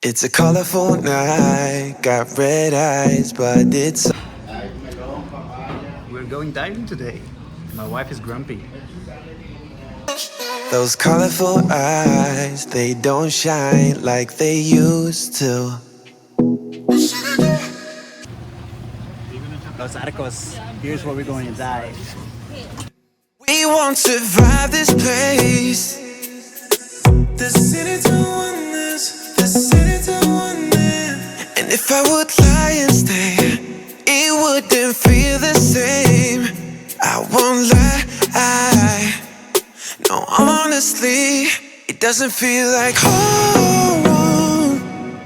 It's a colorful night, got red eyes, but it's We're going diving today. My wife is grumpy. those colorful eyes, they don't shine like they used to. Los Arcos. Here's where we're going to dive. We won't survive this place. The city to oneness, the city to oneness. And if I would lie and stay, it wouldn't feel the same. I won't lie, no, honestly, it doesn't feel like home,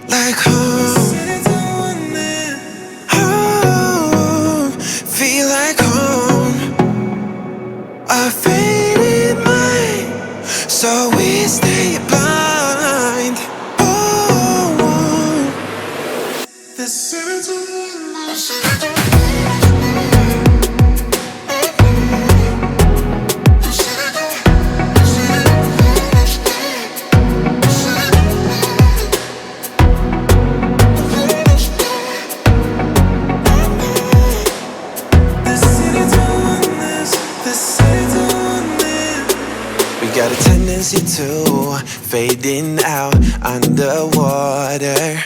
like home. Home, feel like home. A faded mind, so we stay blind. Oh, the city to got a tendency to fading out underwater.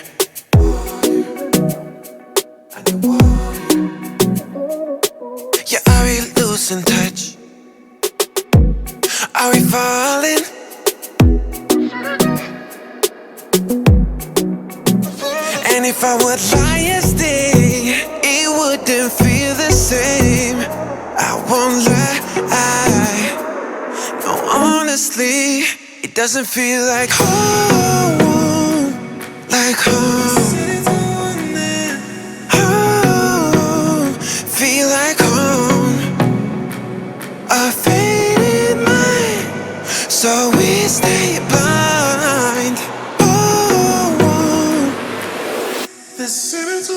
Yeah, are we losing touch? Are we falling? And if I would lie and stay, it wouldn't feel the same. I won't lie, no, honestly, it doesn't feel like home, like home. Home, feel like home. A faded mind, so we stay blind. Oh, the city to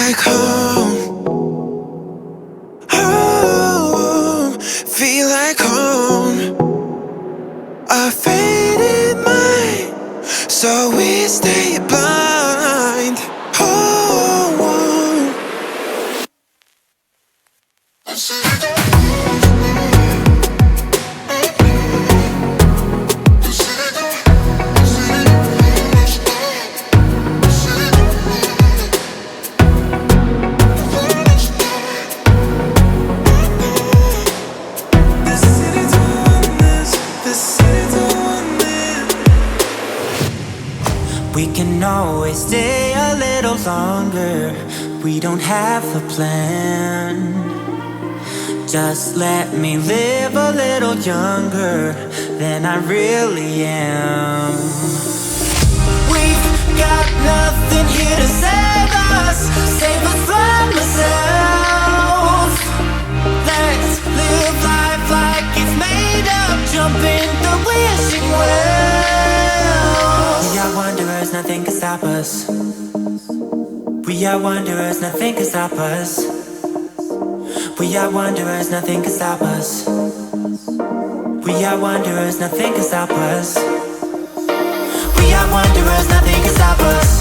like home, home, feel like home. A faded mind, so we stay blind. Home. We can always stay a little longer. We don't have a plan. Just let me live a little younger than I really am. We've got nothing here to save us from ourselves. Let's live life like it's made up, jump in the wishing well. We are wanderers, nothing can stop us. We are wanderers, nothing can stop us. We are wanderers, nothing can stop us. We are wanderers, nothing can stop us. We are wanderers, nothing can stop us.